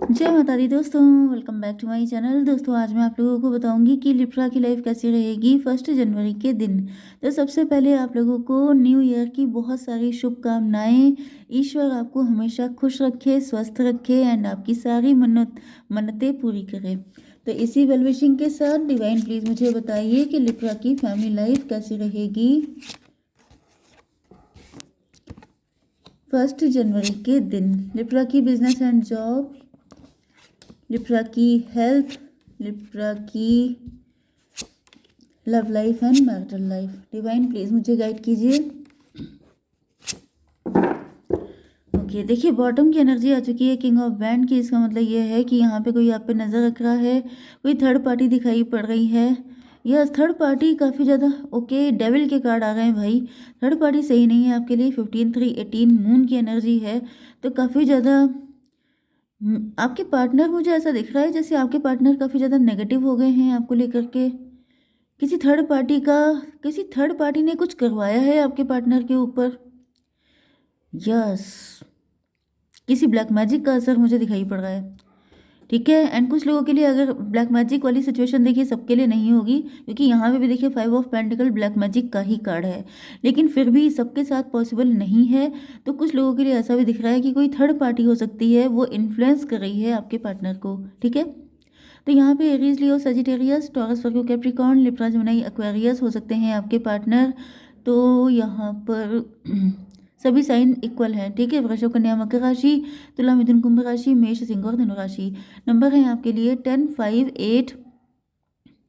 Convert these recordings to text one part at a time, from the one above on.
जय माता दी दोस्तों, welcome back to my channel. दोस्तों आज मैं आप लोगों को बताऊंगी कि लिब्रा की लाइफ कैसी रहेगी 1 जनवरी के दिन। तो सबसे पहले आप लोगों को न्यू ईयर की बहुत सारी शुभकामनाएं। ईश्वर आपको हमेशा खुश रखे, स्वस्थ रखे एंड आपकी सारी मन्नतें पूरी करे। तो इसी वेल विशिंग के साथ डिवाइन प्लीज मुझे बताइए कि लिब्रा की फैमिली लाइफ कैसी रहेगी 1 जनवरी के दिन। लिब्रा की बिजनेस एंड जॉब, लिब्रा की हेल्थ, लिब्रा की love life and marital life. Divine please मुझे गाइड कीजिए। ओके, देखिए बॉटम की एनर्जी आ चुकी है किंग ऑफ बैंड की। इसका मतलब ये है कि यहाँ पे कोई आप पे नज़र रख रहा है, कोई थर्ड पार्टी दिखाई पड़ रही है। यस, थर्ड पार्टी काफ़ी ज़्यादा ओके। डेविल के कार्ड आ गए हैं भाई। थर्ड पार्टी सही नहीं है आपके लिए। 15/3/18 मून की एनर्जी है, तो काफ़ी ज़्यादा आपके पार्टनर, मुझे ऐसा दिख रहा है जैसे आपके पार्टनर काफ़ी ज़्यादा नेगेटिव हो गए हैं आपको लेकर के। किसी थर्ड पार्टी ने कुछ करवाया है आपके पार्टनर के ऊपर। यस, किसी ब्लैक मैजिक का असर मुझे दिखाई पड़ रहा है। ठीक है, एंड कुछ लोगों के लिए अगर ब्लैक मैजिक वाली सिचुएशन देखिए, सबके लिए नहीं होगी, क्योंकि यहाँ पे भी देखिए 5 ऑफ पेंटिकल ब्लैक मैजिक का ही कार्ड है, लेकिन फिर भी सबके साथ पॉसिबल नहीं है। तो कुछ लोगों के लिए ऐसा भी दिख रहा है कि कोई थर्ड पार्टी हो सकती है, वो इन्फ्लुएंस कर रही है आपके पार्टनर को। ठीक है, तो यहाँ पे एरीज, लियो, सजिटेरियस, टॉरस, वर्गो, कैप्रिकॉर्न, लिब्रा, जेमिनी, एक्वेरियस हो सकते हैं आपके पार्टनर। तो यहाँ पर सभी साइन इक्वल हैं। ठीक है, वृषभ, कन्या, मकर राशि, तुला, मिथुन, कुंभ राशि, मेष, सिंह और धनु राशि। नंबर है आपके लिए 10, 5, 8,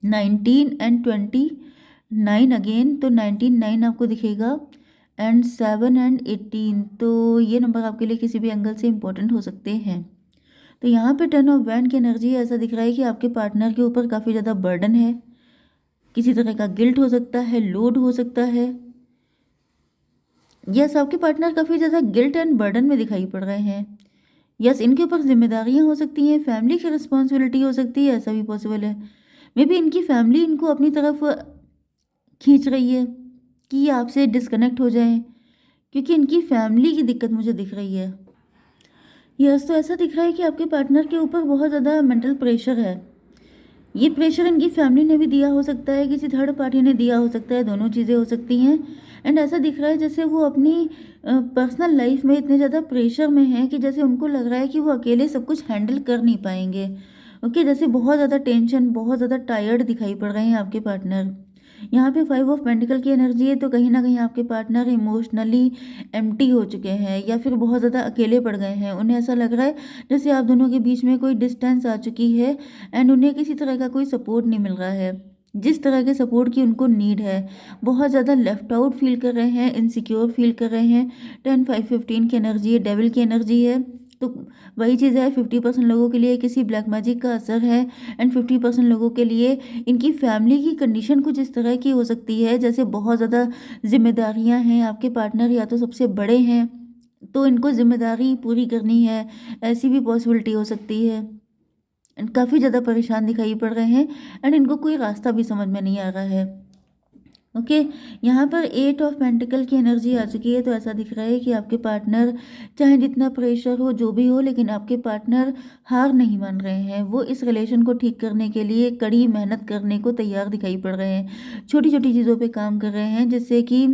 19 एंड 29 अगेन। तो 19, 9 आपको दिखेगा एंड 7 एंड 18। तो ये नंबर आपके लिए किसी भी एंगल से इंपॉर्टेंट हो सकते हैं। तो यहाँ पे 10 ऑफ वैंड की एनर्जी ऐसा दिख रहा है कि आपके पार्टनर के ऊपर काफ़ी ज़्यादा बर्डन है। किसी तरह का गिल्ट हो सकता है, लोड हो सकता है। यस, आपके पार्टनर काफ़ी ज़्यादा गिल्ट एंड बर्डन में दिखाई पड़ रहे हैं। यस, इनके ऊपर जिम्मेदारियां हो सकती हैं, फैमिली की रिस्पॉन्सिबिलिटी हो सकती है, ऐसा भी पॉसिबल है। मे बी इनकी फैमिली इनको अपनी तरफ खींच रही है कि ये आपसे डिस्कनेक्ट हो जाएं, क्योंकि इनकी फैमिली की दिक्कत मुझे दिख रही है। यस, तो ऐसा दिख रहा है कि आपके पार्टनर के ऊपर बहुत ज़्यादा मेंटल प्रेशर है। ये प्रेशर इनकी फैमिली ने भी दिया हो सकता है, किसी थर्ड पार्टी ने दिया हो सकता है, दोनों चीज़ें हो सकती हैं। एंड ऐसा दिख रहा है जैसे वो अपनी पर्सनल लाइफ में इतने ज़्यादा प्रेशर में हैं कि जैसे उनको लग रहा है कि वो अकेले सब कुछ हैंडल कर नहीं पाएंगे। ओके, जैसे बहुत ज़्यादा टेंशन, बहुत ज़्यादा टायर्ड दिखाई पड़ रहे हैं आपके पार्टनर। यहाँ पे 5 ऑफ पेंटिकल की एनर्जी है, तो कहीं ना कहीं आपके पार्टनर इमोशनली एम्प्टी हो चुके हैं या फिर बहुत ज़्यादा अकेले पड़ गए हैं। उन्हें ऐसा लग रहा है जैसे आप दोनों के बीच में कोई डिस्टेंस आ चुकी है एंड उन्हें किसी तरह का कोई सपोर्ट नहीं मिल रहा है, जिस तरह के सपोर्ट की उनको नीड है। बहुत ज़्यादा लेफ्ट आउट फील कर रहे हैं, इनसिक्योर फील कर रहे हैं। 10, 5, 15 की एनर्जी है, डेविल की एनर्जी है। तो वही चीज़ है, 50% लोगों के लिए किसी ब्लैक मैजिक का असर है एंड 50% लोगों के लिए इनकी फैमिली की कंडीशन कुछ इस तरह की हो सकती है जैसे बहुत ज़्यादा जिम्मेदारियां हैं। आपके पार्टनर या तो सबसे बड़े हैं, तो इनको जिम्मेदारी पूरी करनी है, ऐसी भी पॉसिबिलिटी हो सकती है। एंड काफ़ी ज़्यादा परेशान दिखाई पड़ रहे हैं एंड इनको कोई रास्ता भी समझ में नहीं आ रहा है। ओके, यहाँ पर 8 ऑफ पेंटिकल की एनर्जी आ चुकी है, तो ऐसा दिख रहा है कि आपके पार्टनर, चाहे जितना प्रेशर हो, जो भी हो, लेकिन आपके पार्टनर हार नहीं मान रहे हैं। वो इस रिलेशन को ठीक करने के लिए कड़ी मेहनत करने को तैयार दिखाई पड़ रहे हैं। छोटी छोटी चीज़ों पे काम कर रहे हैं जिससे कि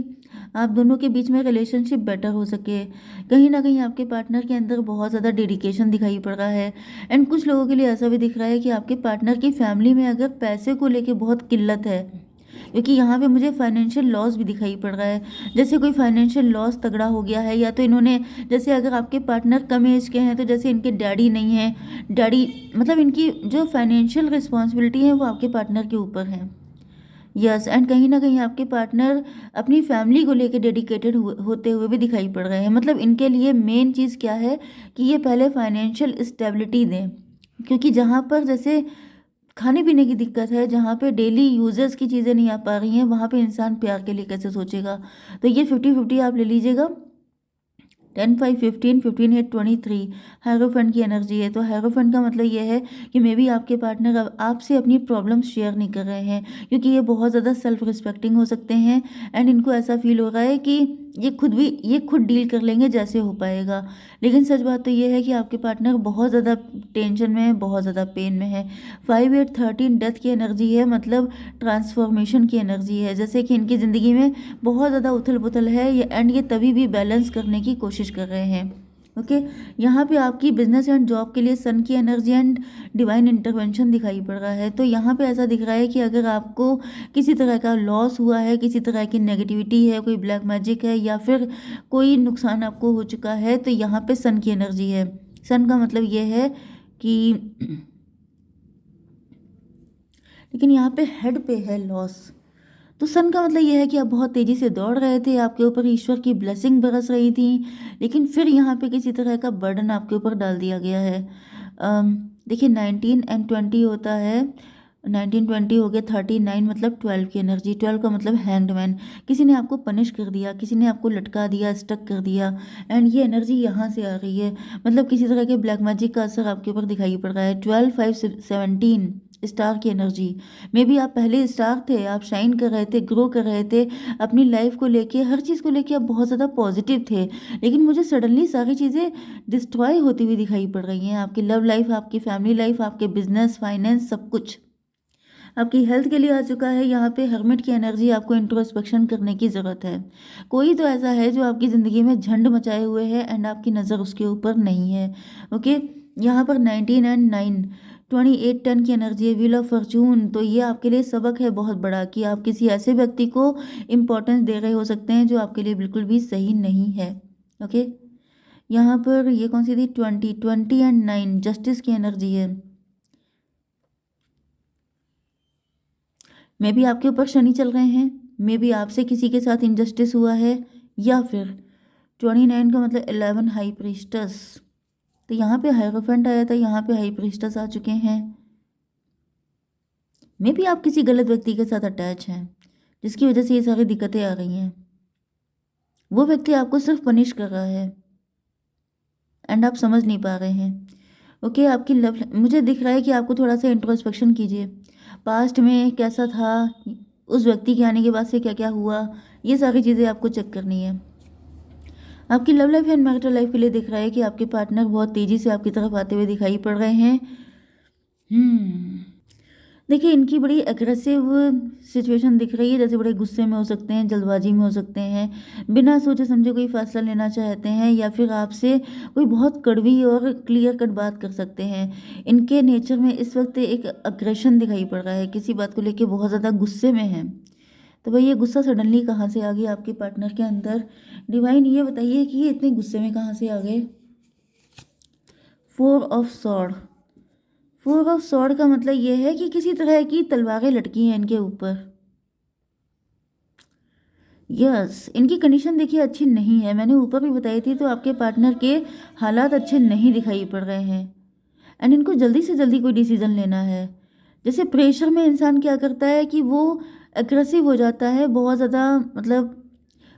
आप दोनों के बीच में रिलेशनशिप बेटर हो सके। कहीं ना कहीं आपके पार्टनर के अंदर बहुत ज़्यादा डेडिकेशन दिखाई पड़ रहा है। एंड कुछ लोगों के लिए ऐसा भी दिख रहा है कि आपके पार्टनर की फैमिली में अगर पैसे को लेके बहुत किल्लत है, क्योंकि यहाँ पे मुझे फाइनेंशियल लॉस भी दिखाई पड़ रहा है, जैसे कोई फाइनेंशियल लॉस तगड़ा हो गया है, या तो इन्होंने, जैसे अगर आपके पार्टनर कम एज के हैं तो जैसे इनके डैडी नहीं है, डैडी मतलब इनकी जो फाइनेंशियल रिस्पॉन्सिबिलिटी है वो आपके पार्टनर के ऊपर है। यस, एंड कहीं ना कहीं आपके पार्टनर अपनी फैमिली को लेकर डेडिकेटेड होते हुए भी दिखाई पड़ रहे हैं। मतलब इनके लिए मेन चीज़ क्या है कि ये पहले फाइनेंशियल स्टेबिलिटी दें, क्योंकि जहाँ पर जैसे खाने पीने की दिक्कत है, जहाँ पे डेली यूजर्स की चीज़ें नहीं आ पा रही हैं, वहाँ पे इंसान प्यार के लिए कैसे सोचेगा। तो ये 50-50 आप ले लीजिएगा। 10, 5, 15, 15, 8, 23 हेरोफेंट की एनर्जी है। तो हेरोफेंट का मतलब ये है कि मे बी आपके पार्टनर अब आपसे अपनी प्रॉब्लम्स शेयर नहीं कर रहे हैं, क्योंकि ये बहुत ज़्यादा सेल्फ रिस्पेक्टिंग हो सकते हैं एंड इनको ऐसा फील हो रहा है कि ये खुद डील कर लेंगे जैसे हो पाएगा। लेकिन सच बात तो ये है कि आपके पार्टनर बहुत ज़्यादा टेंशन में है, बहुत ज़्यादा पेन में है। 5 8 13 डेथ की एनर्जी है, मतलब ट्रांसफॉर्मेशन की एनर्जी है। जैसे कि इनकी ज़िंदगी में बहुत ज़्यादा उथल पुथल है ये तभी भी बैलेंस करने की कोशिश कर रहे हैं। ओके, यहाँ पे आपकी बिजनेस एंड जॉब के लिए सन की एनर्जी एंड डिवाइन इंटरवेंशन दिखाई पड़ रहा है। तो यहाँ पे ऐसा दिख रहा है कि अगर आपको किसी तरह का लॉस हुआ है, किसी तरह की नेगेटिविटी है, कोई ब्लैक मैजिक है या फिर कोई नुकसान आपको हो चुका है, तो यहाँ पे सन की एनर्जी है। सन का मतलब ये है कि लेकिन यहाँ पे हेड पे है लॉस। तो सन का मतलब ये है कि आप बहुत तेज़ी से दौड़ रहे थे, आपके ऊपर ईश्वर की ब्लेसिंग बरस रही थी, लेकिन फिर यहाँ पे किसी तरह का बर्डन आपके ऊपर डाल दिया गया है। देखिए 19 and 20 होता है, 19 20 हो गया, 39 मतलब 12 की एनर्जी। 12 का मतलब हैंग्ड मैन। किसी ने आपको पनिश कर दिया, किसी ने आपको लटका दिया, स्टक कर दिया, एंड ये एनर्जी यहाँ से आ रही है। मतलब किसी तरह के ब्लैक मैजिक का असर आपके ऊपर दिखाई पड़ रहा है। 12 5 17 स्टार की एनर्जी। मे बी आप पहले स्टार थे, आप शाइन कर रहे थे, ग्रो कर रहे थे, अपनी लाइफ को लेके, हर चीज़ को लेके आप बहुत ज़्यादा पॉजिटिव थे। लेकिन मुझे सडनली सारी चीज़ें डिस्ट्रॉय होती हुई दिखाई पड़ रही हैं। आपकी लव लाइफ, आपकी फैमिली लाइफ, आपके बिजनेस, फाइनेंस, सब कुछ आपकी हेल्थ के लिए आ चुका है। यहाँ पे हर्मिट की एनर्जी, आपको इंट्रोस्पेक्शन करने की ज़रूरत है। कोई तो ऐसा है जो आपकी ज़िंदगी में झंड मचाए हुए है एंड आपकी नज़र उसके ऊपर नहीं है। ओके, यहाँ पर 19 and 9 28 10 की एनर्जी है, व्हील ऑफ फॉर्चून। तो ये आपके लिए सबक है बहुत बड़ा कि आप किसी ऐसे व्यक्ति को इम्पोर्टेंस दे रहे हो सकते हैं जो आपके लिए बिल्कुल भी सही नहीं है। ओके, यहाँ पर ये कौन सी थी, 20 and 9 जस्टिस की एनर्जी है। मे भी आपके ऊपर शनि चल रहे हैं, मे भी आपसे किसी के साथ इनजस्टिस हुआ है, या फिर 29 का मतलब 11 हाई प्रीस्टस। तो यहाँ पे हायरोफेंट आया था, यहाँ पे हाई प्रीस्टस आ चुके हैं। मे भी आप किसी गलत व्यक्ति के साथ अटैच हैं जिसकी वजह से ये सारी दिक्कतें आ रही हैं। वो व्यक्ति आपको सिर्फ पनिश कर रहा है एंड आप समझ नहीं पा रहे हैं। ओके, आपकी लव, मुझे दिख रहा है कि आपको थोड़ा सा इंट्रोस्पेक्शन कीजिए। पास्ट में कैसा था, उस व्यक्ति के आने के बाद से क्या क्या हुआ, ये सारी चीज़ें आपको चेक करनी है। आपकी love life and marital life के लिए दिख रहा है कि आपके पार्टनर बहुत तेज़ी से आपकी तरफ आते हुए दिखाई पड़ रहे हैं। देखिए, इनकी बड़ी एग्रेसिव सिचुएशन दिख रही है, जैसे बड़े गुस्से में हो सकते हैं, जल्दबाजी में हो सकते हैं, बिना सोचे समझे कोई फैसला लेना चाहते हैं, या फिर आपसे कोई बहुत कड़वी और क्लियर कट बात कर सकते हैं। इनके नेचर में इस वक्त एक अग्रेशन दिखाई पड़ रहा है, किसी बात को लेके बहुत ज़्यादा गुस्से में है। तो भाई ये गुस्सा सडनली कहाँ से आ गया आपके पार्टनर के अंदर? डिवाइन ये बताइए कि ये इतने गुस्से में कहाँ से आ गए। 4 ऑफ सॉर्ड। 4 ऑफ सॉर्ड का मतलब ये है कि किसी तरह की तलवारें लटकी हैं इनके ऊपर। यस, इनकी कंडीशन देखिए अच्छी नहीं है, मैंने ऊपर भी बताई थी। तो आपके पार्टनर के हालात अच्छे नहीं दिखाई पड़ रहे हैं एंड इनको जल्दी से जल्दी कोई डिसीजन लेना है। जैसे प्रेशर में इंसान क्या करता है कि वो एग्रेसिव हो जाता है, बहुत ज़्यादा मतलब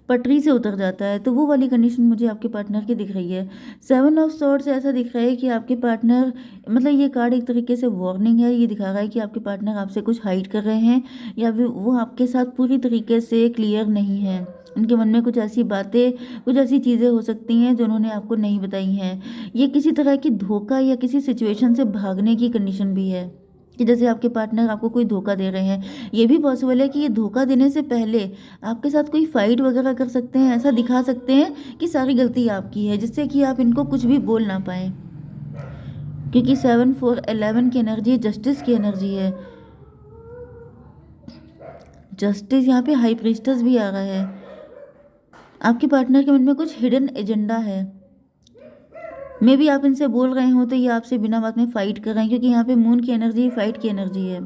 पटरी से उतर जाता है, तो वो वाली कंडीशन मुझे आपके पार्टनर की दिख रही है। 7 ऑफ सॉर्ड से ऐसा दिख रहा है कि आपके पार्टनर, मतलब ये कार्ड एक तरीके से वार्निंग है, ये दिखा रहा है कि आपके पार्टनर आपसे कुछ हाइड कर रहे हैं, या फिर वो आपके साथ पूरी तरीके से क्लियर नहीं है। उनके मन में कुछ ऐसी बातें, कुछ ऐसी चीज़ें हो सकती हैं जो उन्होंने आपको नहीं बताई हैं। ये किसी तरह की धोखा या किसी सिचुएशन से भागने की कंडीशन भी है, कि जैसे आपके पार्टनर आपको कोई धोखा दे रहे हैं। ये भी पॉसिबल है कि ये धोखा देने से पहले आपके साथ कोई फाइट वगैरह कर सकते हैं, ऐसा दिखा सकते हैं कि सारी गलती आपकी है, जिससे कि आप इनको कुछ भी बोल ना पाए। क्योंकि 7 4 11 की एनर्जी है, जस्टिस की एनर्जी है। जस्टिस, यहाँ पे हाई प्रीस्टस भी आ रहा है। आपके पार्टनर के मन में कुछ हिडन एजेंडा है। मे भी आप इनसे बोल रहे हो तो ये आपसे बिना बात में फाइट कर रहे हैं, क्योंकि यहाँ पे मून की एनर्जी फाइट की एनर्जी है।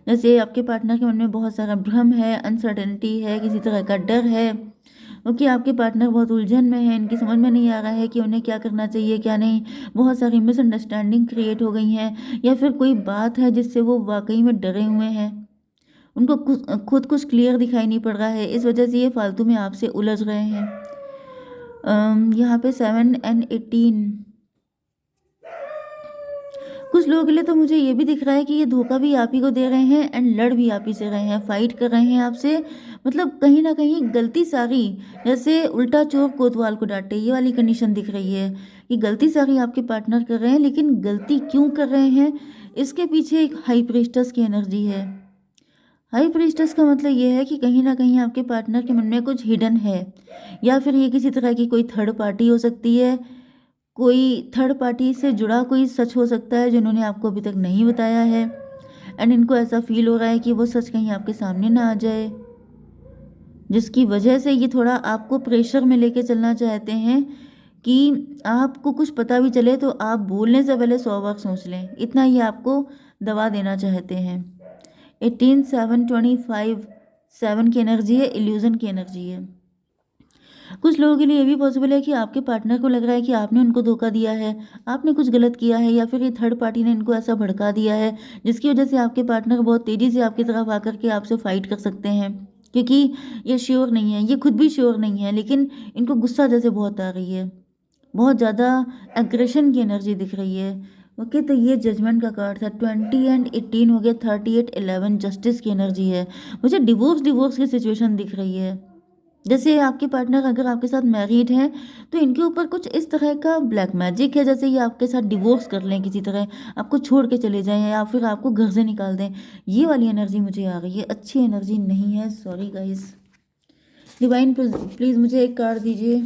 जैसे आपके पार्टनर के मन में बहुत सारा भ्रम है, अनसर्टेनिटी है, किसी तरह का डर है। ओके, आपके पार्टनर बहुत उलझन में है, इनकी समझ में नहीं आ रहा है कि उन्हें क्या करना चाहिए क्या नहीं। बहुत सारी मिसअंडरस्टैंडिंग क्रिएट हो गई हैं, या फिर कोई बात है जिससे वो वाकई में डरे हुए हैं। उनको खुद कुछ क्लियर दिखाई नहीं पड़ रहा है, इस वजह से ये फालतू में आपसे उलझ रहे हैं। यहाँ पे 7 and 18, कुछ लोगों के लिए तो मुझे ये भी दिख रहा है कि ये धोखा भी आप ही को दे रहे हैं एंड लड़ भी आप ही से रहे हैं, फाइट कर रहे हैं आपसे। मतलब कहीं न कहीं गलती सारी, जैसे उल्टा चोर कोतवाल को डाँटे, ये वाली कंडीशन दिख रही है कि गलती सारी आपके पार्टनर कर रहे हैं, लेकिन गलती क्यों कर रहे हैं, इसके पीछे एक हाई प्रीस्टेस की एनर्जी है। हाई प्रीस्टेस का मतलब ये है कि कहीं न कहीं आपके पार्टनर के मन में कुछ हिडन है, या फिर ये किसी तरह की कोई थर्ड पार्टी हो सकती है। कोई थर्ड पार्टी से जुड़ा कोई सच हो सकता है जो इन्होंने आपको अभी तक नहीं बताया है, एंड इनको ऐसा फ़ील हो रहा है कि वो सच कहीं आपके सामने ना आ जाए, जिसकी वजह से ये थोड़ा आपको प्रेशर में लेके चलना चाहते हैं कि आपको कुछ पता भी चले तो आप बोलने से पहले 100 बार सोच लें, इतना ये आपको दबा देना चाहते हैं। 18 7 25 7 की एनर्जी है, इल्यूज़न की एनर्जी है। कुछ लोगों के लिए ये भी पॉसिबल है कि आपके पार्टनर को लग रहा है कि आपने उनको धोखा दिया है, आपने कुछ गलत किया है, या फिर ये थर्ड पार्टी ने इनको ऐसा भड़का दिया है, जिसकी वजह से आपके पार्टनर बहुत तेज़ी से आपकी तरफ आकर के आपसे फाइट कर सकते हैं, क्योंकि ये श्योर नहीं है, ये खुद भी श्योर नहीं है, लेकिन इनको गुस्सा जैसे बहुत आ रही है, बहुत ज़्यादा एग्रेशन की एनर्जी दिख रही है। ओके, तो ये जजमेंट का कार्ड था। 20 एंड 18 हो गया, 38 11 जस्टिस की एनर्जी है। मुझे डिवोर्स की सिचुएशन दिख रही है। जैसे आपके पार्टनर अगर आपके साथ मैरिड हैं तो इनके ऊपर कुछ इस तरह का ब्लैक मैजिक है, जैसे ये आपके साथ डिवोर्स कर लें, किसी तरह आपको छोड़ के चले जाएं या फिर आपको घर से निकाल दें। ये वाली एनर्जी मुझे आ रही है, अच्छी एनर्जी नहीं है, सॉरी गाइस। डिवाइन प्लीज़ मुझे एक कार्ड दीजिए।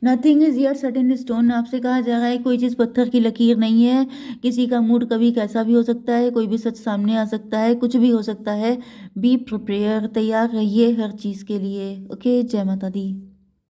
Nothing is yet set in stone. आपसे कहा जा रहा है कोई चीज़ पत्थर की लकीर नहीं है। किसी का मूड कभी कैसा भी हो सकता है, कोई भी सच सामने आ सकता है, कुछ भी हो सकता है। बी प्रिपेयर, तैयार रहिए हर चीज़ के लिए। ओके, जय माता दी।